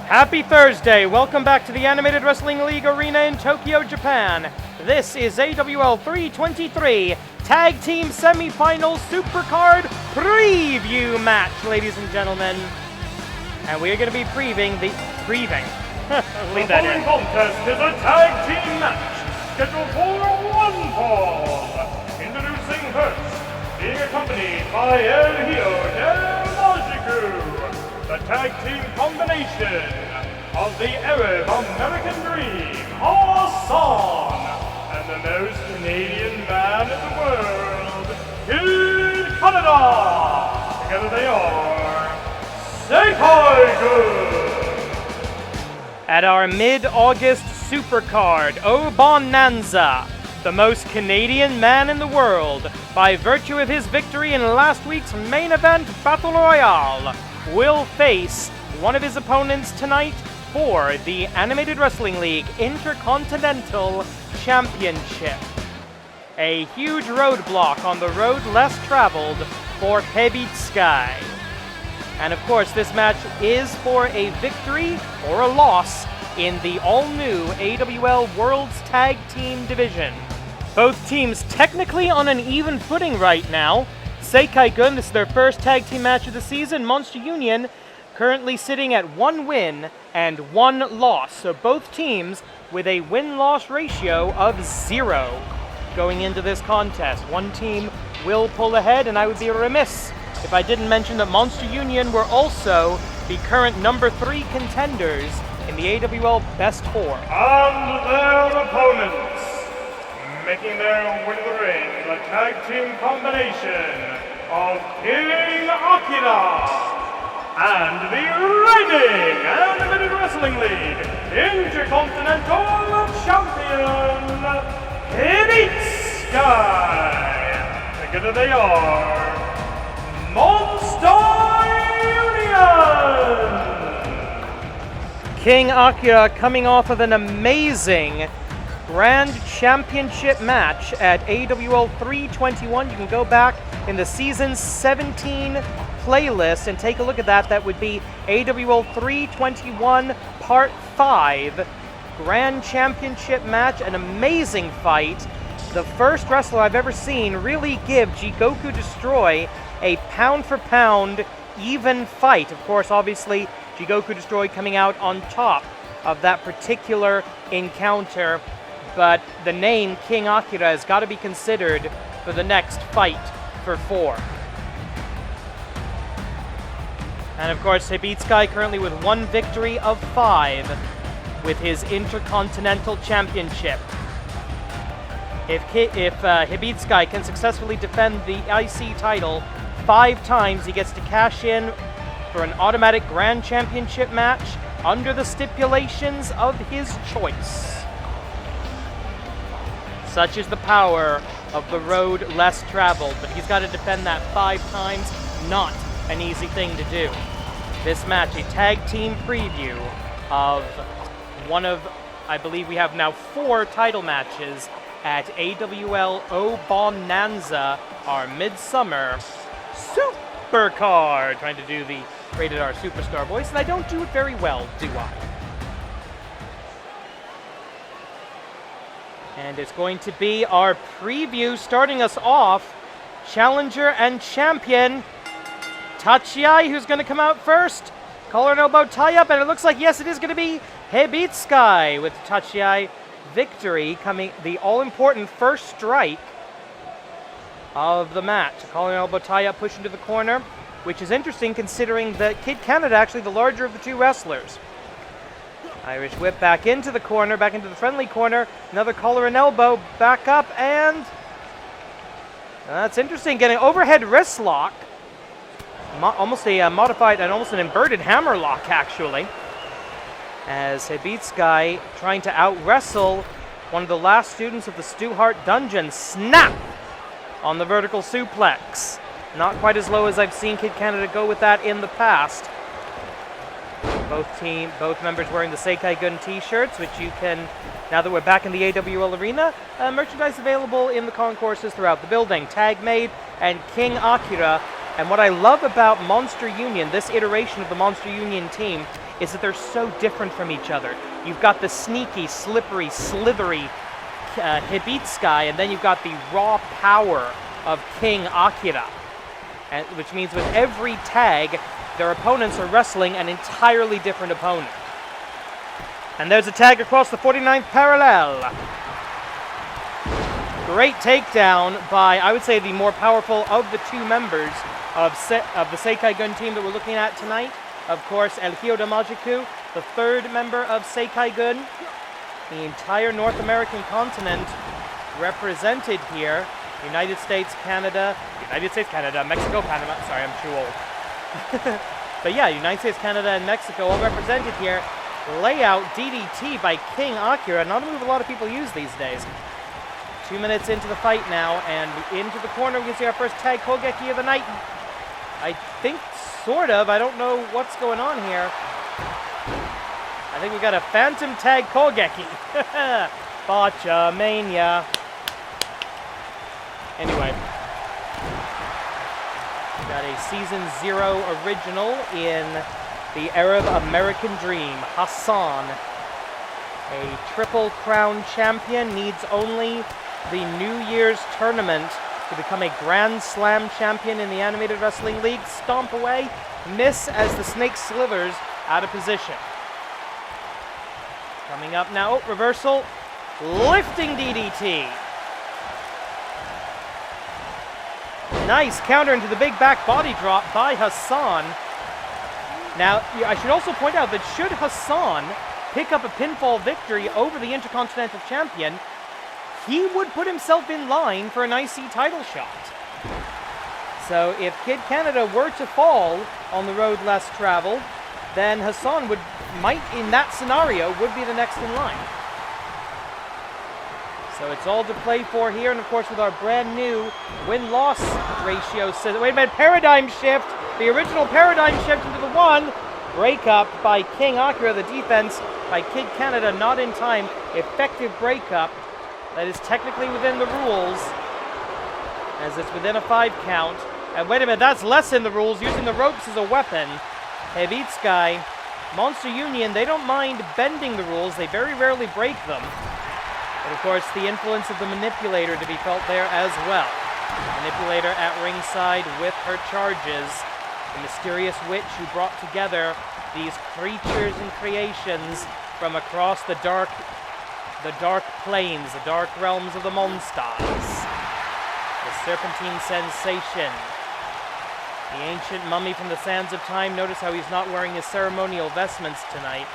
Happy Thursday! Welcome back to the Animated Wrestling League Arena in Tokyo, Japan. This is AWL 323 Tag Team Semifinal Supercard Preview Match, ladies and gentlemen. And we are going to be previewing the... Leave that in. The following contest is a tag team match scheduled for one fall. Introducing first, being accompanied by El Hijo del Magiku, the tag team combination of the Arab American Dream, Hassan, and the most Canadian man in the world, Kid Canada. Together they are Sekai-gun. At our mid-August Supercard, Bonanza, the most Canadian man in the world, by virtue of his victory in last week's main event Battle Royale, will face one of his opponents tonight for the Animated Wrestling League Intercontinental Championship. A huge roadblock on the road less traveled for Hebitsky. And of course, this match is for a victory or a loss in the all-new AWL World's Tag Team Division. Both teams technically on an even footing right now. Sekai-gun, this is their first tag team match of the season. Monster Union currently sitting at 1 win and 1 loss. So both teams with a win-loss ratio of 0 going into this contest. One team will pull ahead, and I would be remiss if I didn't mention that Monster Union were also the current number 3 contenders in the AWL Best 4. And their opponents, making their way to the ring, the tag team combination of King Akira and the reigning Animated Wrestling League Intercontinental Champion, Hebitsky. Together they are Monster Union! King Akira coming off of an amazing Grand Championship match at AWL 321. You can go back in the Season 17 playlist and take a look at that. That would be AWL 321 Part 5 Grand Championship match. An amazing fight. The first wrestler I've ever seen really give Jigoku Destroy a pound-for-pound even fight. Of course, obviously, Jigoku Destroy coming out on top of that particular encounter, but the name King Akira has got to be considered for the next fight for 4. And of course, Hebitsky currently with 1 victory of 5 with his Intercontinental Championship. If Hebitsky can successfully defend the IC title 5 times, he gets to cash in for an automatic Grand Championship match under the stipulations of his choice. Such is the power of the road less traveled, but he's got to defend that 5 times. Not an easy thing to do. This match, a tag team preview of one of, I believe we have now 4 title matches at AWL Bonanza, our midsummer Supercard. Trying to do the Rated R Superstar voice, and I don't do it very well, do I? And it's going to be our preview, starting us off, challenger and champion Tachiai, who's going to come out first. Collar and elbow tie-up, and it looks like, yes, it is going to be Hebitsky with Tachiai victory coming, the all-important first strike of the match. Collar and elbow tie-up, push into the corner, which is interesting considering that Kid Canada actually the larger of the 2 wrestlers. Irish whip back into the corner, back into the friendly corner. Another collar and elbow, back up, and that's interesting. Getting overhead wrist lock. Almost a modified and almost an inverted hammer lock, actually. As Hebitsky trying to out-wrestle one of the last students of the Stu Hart dungeon. Snap on the vertical suplex. Not quite as low as I've seen Kid Canada go with that in the past. Both members wearing the Sekai-gun t-shirts, which you can, now that we're back in the AWL arena, merchandise available in the concourses throughout the building. Tag made, and King Akira. And what I love about Monster Union, this iteration of the Monster Union team, is that they're so different from each other. You've got the sneaky, slippery, slithery Hibitsukai, and then you've got the raw power of King Akira, which means with every tag, their opponents are wrestling an entirely different opponent. And there's a tag across the 49th parallel. Great takedown by, I would say, the more powerful of the two members of the Sekai-gun team that we're looking at tonight. Of course, El Hijo de Majiku, the third member of Sekai-gun. The entire North American continent represented here. United States, Canada, Mexico, Panama. Sorry, I'm too old. But yeah, United States, Canada, and Mexico all represented here. Layout DDT by King Akira. Not a move a lot of people use these days. 2 minutes into the fight now, and into the corner we can see our first tag Kogeki of the night. I think, sort of. I don't know what's going on here. I think we got a phantom tag Kogeki. Botcha Mania. Anyway. We got a Season 0 original in the Arab American Dream. Hassan, a Triple Crown champion, needs only the New Year's tournament to become a Grand Slam champion in the Animated Wrestling League. Stomp away, miss as the Snake slithers out of position. Coming up now, reversal, lifting DDT. Nice counter into the big back body drop by Hassan. Now, I should also point out that should Hassan pick up a pinfall victory over the Intercontinental Champion, he would put himself in line for an IC title shot. So if Kid Canada were to fall on the road less traveled, then Hassan might, in that scenario, would be the next in line. So it's all to play for here, and of course with our brand new win-loss ratio. So wait a minute, paradigm shift. The original paradigm shift into the one. Breakup by King Akira, the defense by Kid Canada, not in time. Effective breakup. That is technically within the rules, as it's within a 5 count. And wait a minute, that's less in the rules, using the ropes as a weapon. Hibitsukai, Monster Union, they don't mind bending the rules, they very rarely break them. But of course, the influence of the Manipulator to be felt there as well. Manipulator at ringside with her charges. The mysterious witch who brought together these creatures and creations from across the dark plains, the dark realms of the monsters. The Serpentine Sensation. The ancient mummy from the sands of time. Notice how he's not wearing his ceremonial vestments tonight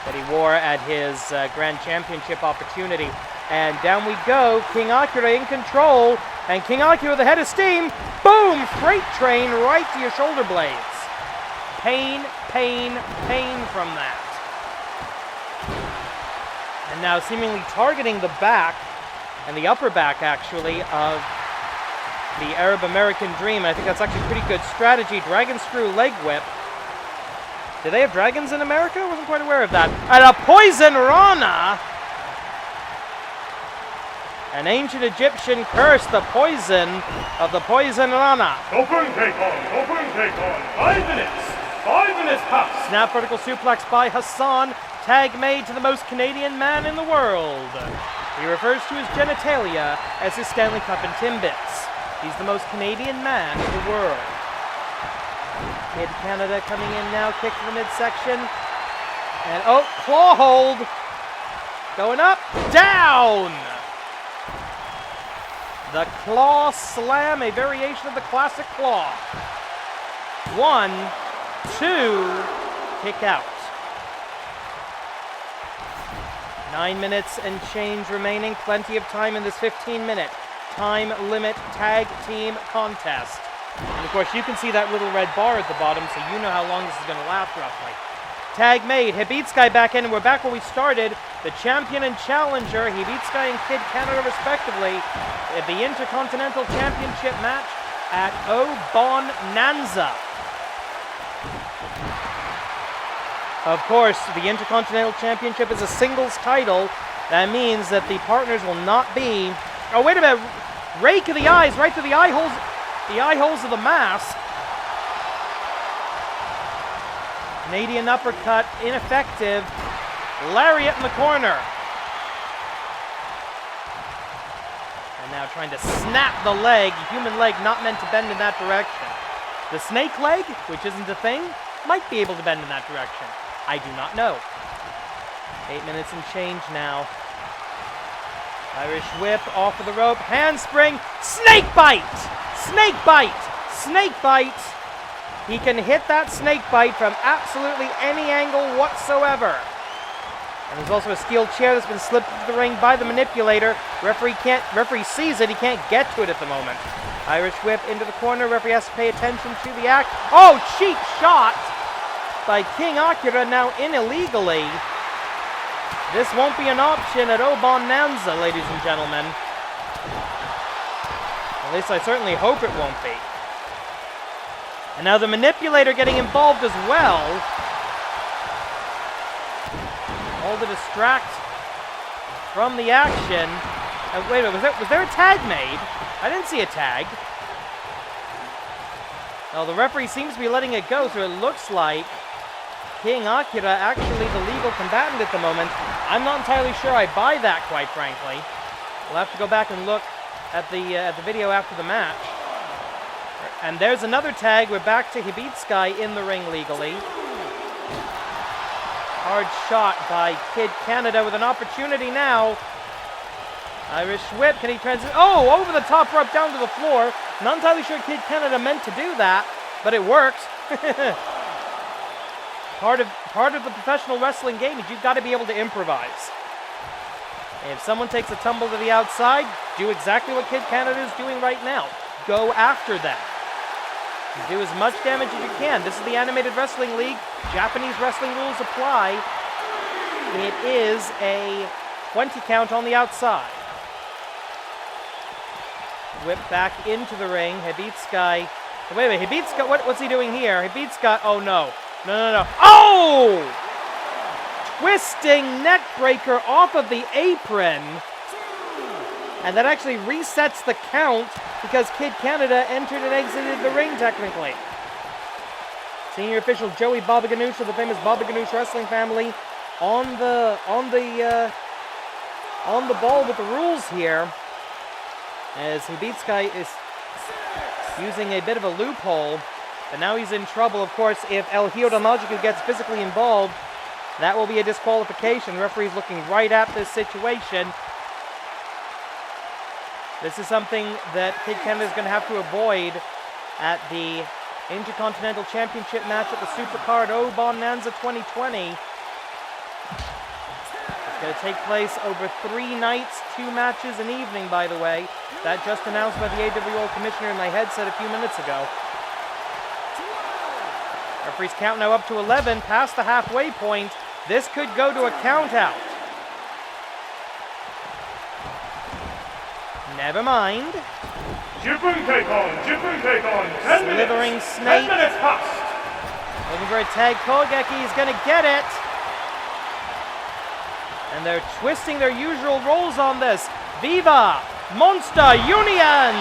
that he wore at his Grand Championship opportunity. And down we go. King Akira in control. And King Akira with the head of steam. Boom! Freight train right to your shoulder blades. Pain, pain, pain from that. And now seemingly targeting the back, and the upper back actually, of the Arab American Dream. I think that's actually pretty good strategy. Dragon Screw leg whip. Do they have dragons in America? I wasn't quite aware of that. And a Poison Rana! An ancient Egyptian curse, the poison of the Poison Rana. Open take on, open take on. 5 minutes. 5 minutes pass. Snap vertical suplex by Hassan. Tag made to the most Canadian man in the world. He refers to his genitalia as his Stanley Cup and Timbits. He's the most Canadian man in the world. Kid Canada coming in now, kick to the midsection. And oh, claw hold. Going up, down. The claw slam, a variation of the classic claw. 1, 2, kick out. 9 minutes and change remaining. Plenty of time in this 15-minute time limit tag team contest. And of course, you can see that little red bar at the bottom, so you know how long this is going to last roughly. Tag made. Hibitsukai back in, and we're back where we started. The champion and challenger, Hibitsukai and Kid Canada respectively, at the Intercontinental Championship match at Obonanza. Of course, the Intercontinental Championship is a singles title. That means that the partners will not be... Oh, wait a minute. Rake of the eyes right to the eye holes of the mask. Canadian uppercut, ineffective. Lariat in the corner. And now trying to snap the leg. Human leg not meant to bend in that direction. The snake leg, which isn't a thing, might be able to bend in that direction. I do not know. 8 minutes and change now. Irish whip off of the rope. Handspring. Snake bite! Snake bite! Snake bite! He can hit that snake bite from absolutely any angle whatsoever. And there's also a steel chair that's been slipped into the ring by the manipulator. Referee sees it. He can't get to it at the moment. Irish whip into the corner. Referee has to pay attention to the act. Oh, cheap shot by King Akira, now in illegally. This won't be an option at Obonanza, ladies and gentlemen. At least I certainly hope it won't be. And now the manipulator getting involved as well. All to distract from the action. Wait a minute, was there a tag made? I didn't see a tag. Well, the referee seems to be letting it go, so it looks like King Akira actually the legal combatant at the moment. I'm not entirely sure I buy that, quite frankly. We'll have to go back and look at the video after the match. And there's another tag. We're back to Hibitsukai in the ring legally. Hard shot by Kid Canada with an opportunity now. Irish whip, can he transit? Oh, over the top rope down to the floor. Not entirely sure Kid Canada meant to do that, but it worked. Part of the professional wrestling game is you've got to be able to improvise. If someone takes a tumble to the outside, do exactly what Kid Canada is doing right now. Go after them. Do as much damage as you can. This is the Animated Wrestling League. Japanese wrestling rules apply. It is a 20 count on the outside. Whip back into the ring. Hibitsukai. Wait a minute. Hibitsukai, what's he doing here? Hibitsukai. Oh, no. No. Oh! Twisting neck breaker off of the apron. And that actually resets the count because Kid Canada entered and exited the ring, technically. Senior official Joey Baba Ganoush of the famous Baba Ganoush wrestling family on the ball with the rules here, as Hibitsukai is using a bit of a loophole. But now he's in trouble, of course. If El Hijo Magico gets physically involved, that will be a disqualification. The referee's looking right at this situation. This is something that Kid Canada is going to have to avoid at the Intercontinental Championship match at the Supercard Obonanza 2020. It's going to take place over 3 nights, 2 matches an evening, by the way. That just announced by the AWL commissioner in my headset a few minutes ago. Referee's count now up to 11, past the halfway point. This could go to a count out. Never mind. Jippun take on. 10 Slithering minutes. snake. 10 minutes past. Looking for a tag. Kogeki is going to get it. And they're twisting their usual roles on this. Viva Monster Union!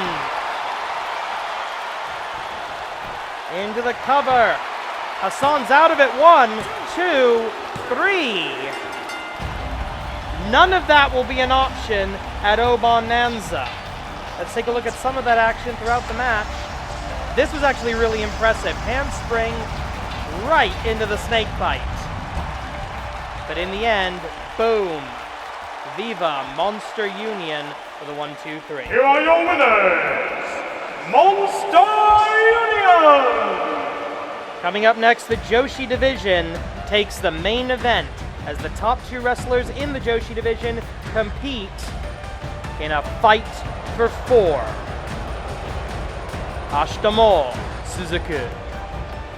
Into the cover. Hassan's out of it. 1, 2, 3. None of that will be an option at Obonanza. Let's take a look at some of that action throughout the match. This was actually really impressive. Handspring right into the snake bite. But in the end, boom. Viva Monster Union for the 1, 2, 3. Here are your winners, Monster Union! Coming up next, the Joshi division takes the main event as the top 2 wrestlers in the Joshi division compete in a fight for 4. Ashita mo Suzuku.